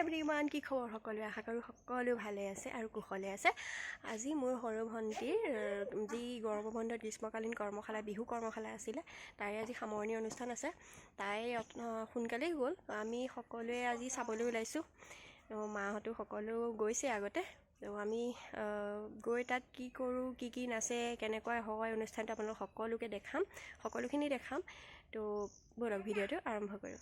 Everyone, কি খবৰ সকলোৱে? আশা কৰোঁ সকলো ভালে আছে আৰু কুশলে আছে। আজি মোৰ সৰু ভণ্টিৰ যি গৰম বন্ধত গ্ৰীষ্মকালীন কৰ্মশালা, বিহু কৰ্মশালা আছিলে, তাৰে আজি সামৰণি অনুষ্ঠান আছে। তাই সোনকালেই গ'ল। আমি সকলোৱে আজি চাবলৈ ওলাইছোঁ। মাহঁতো সকলো গৈছে আগতে। আমি গৈ তাত কি কৰোঁ, কি নাচে, কেনেকুৱা হয় অনুষ্ঠানটো আপোনালোক সকলোকে দেখাম, সকলোখিনি দেখাম। তো ব'লক ভিডিঅ'টো আৰম্ভ কৰোঁ।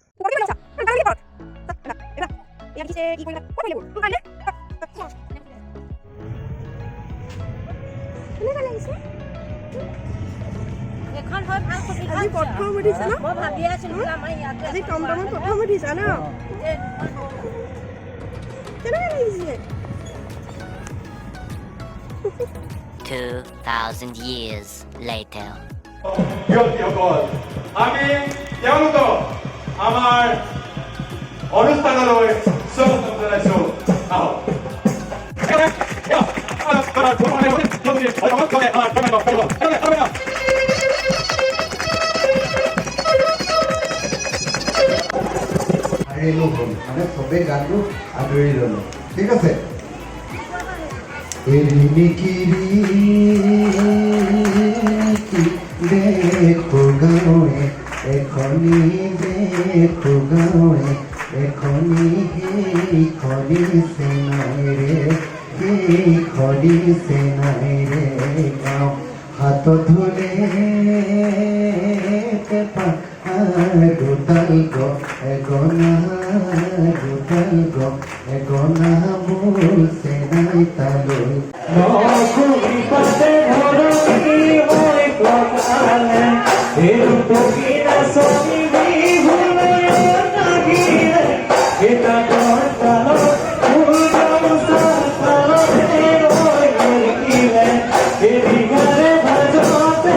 এখন হয় ভাল ছবি আজি প্ৰথম উঠিছা ন? মই ভাবি আছিলোঁ আমাৰ ইয়াতে আজি টমটমত প্ৰথম উঠিছা ন? কেনেকৈ লাগিছে? 2,000 years later. ব্যক্তিসকল, আমি তেওঁলোকক আমাৰ অনুষ্ঠানলৈ স্বাগতম জনাইছোঁ। আহক। মানে চবেই গানটো আদৰি ল'লো, ঠিক আছে? দেখো গাঁৱে এখনি, দেখো গাঁৱে এখনি, সেই খলিছে নাই ৰে, সেই খলিছে নাই ৰে গাঁও। হাত ধুলে পেপা দুডাল এগনা, দুডাল এগনা বলছে নাই তালৈ। নকুৰি পাতে ধৰণী মই কপালে, এই পকিনা চনি বিহুলৈ নাগিলে, এটা তালত ফুল গামোচা তালতে ৰৈ গিলে, এদিগাৰে ভাজতে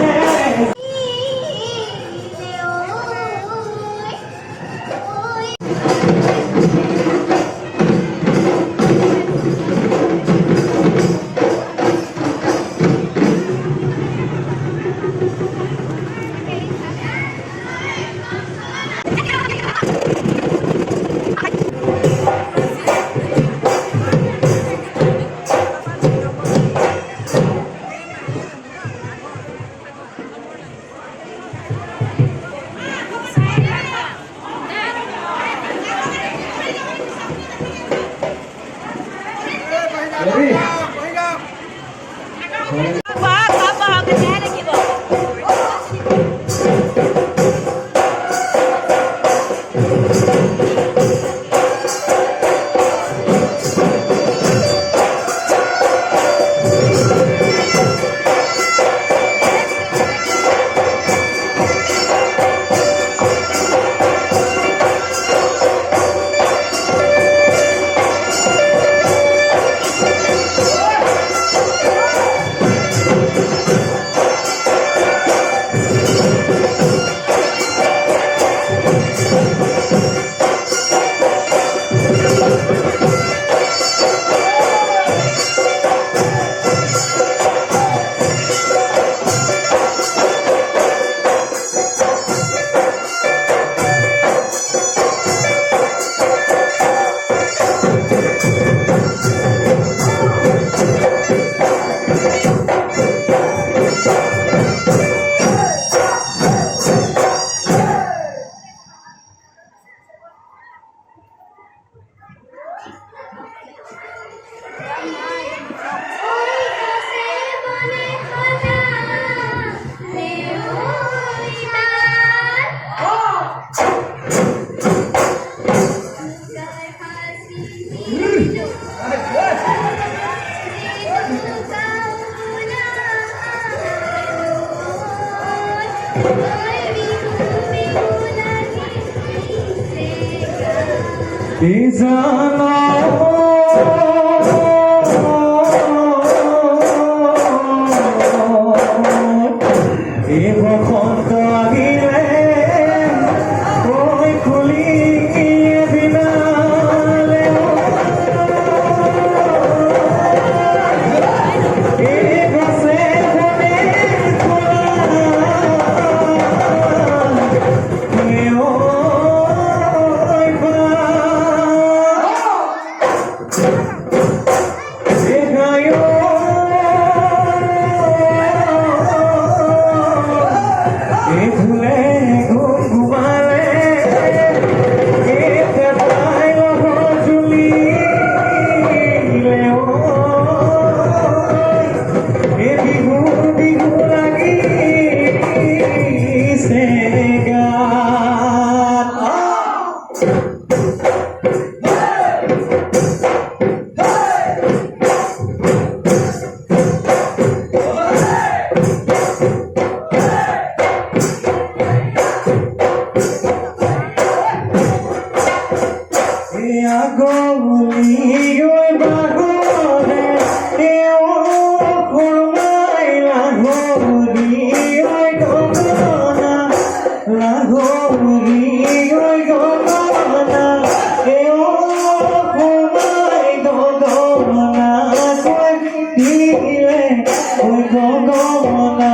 গগনা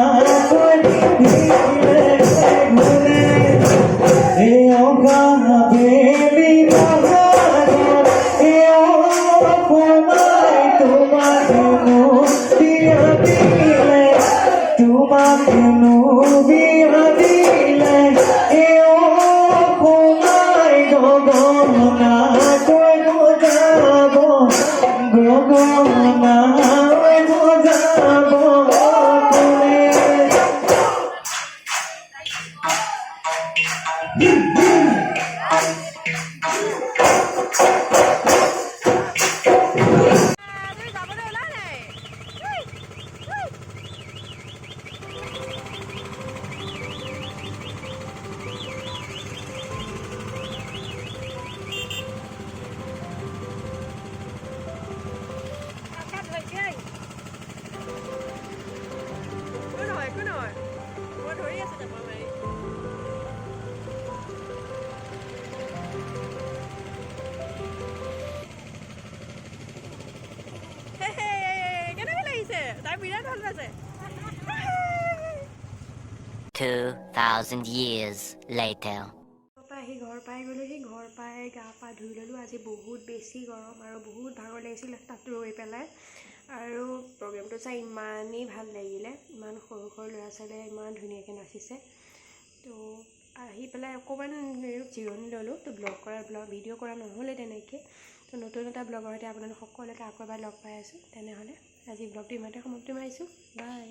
কৈ দিলে ঘূৰে এই অগা বেলি বজাৰত এই অসময় তোমাকেনো বিয়া দিলে তোমাকেনো বিয়া দিলে এই অসময় গগনা কৈ বজাব গগনা কৈ বজাব কোনে তুমি যাবলৈ ওলা নাই একো নহয় মই ধৰি আছোঁ যাব মাৰি কেনেকৈ লাগিছে তাই বিৰাট ভাল পাইছে 2,000 years later. আহি ঘৰ পাই গ'লোহি ঘৰ পাই গা পা ধুই ল'লোঁ আজি বহুত বেছি গৰম আৰু বহুত ভাগৰ লাগিছিল তাত ৰৈ পেলাই আৰু প্ৰগ্ৰেমটো চাই ইমানেই ভাল লাগিলে ইমান সৰু সৰু ল'ৰা ছোৱালীয়ে ইমান ধুনীয়াকৈ নাচিছে তো আহি পেলাই অকণমান জিৰণি ল'লোঁ তো ভিডিঅ' কৰা নহ'লে তেনেকৈ তো নতুন এটা ব্লগৰ সৈতে আপোনালোক সকলোকে আকৌ এবাৰ লগ পাই আছোঁ তেনেহ'লে আজি ব্লগটো ইমানতে সমাপ্তি মাৰিছোঁ বাই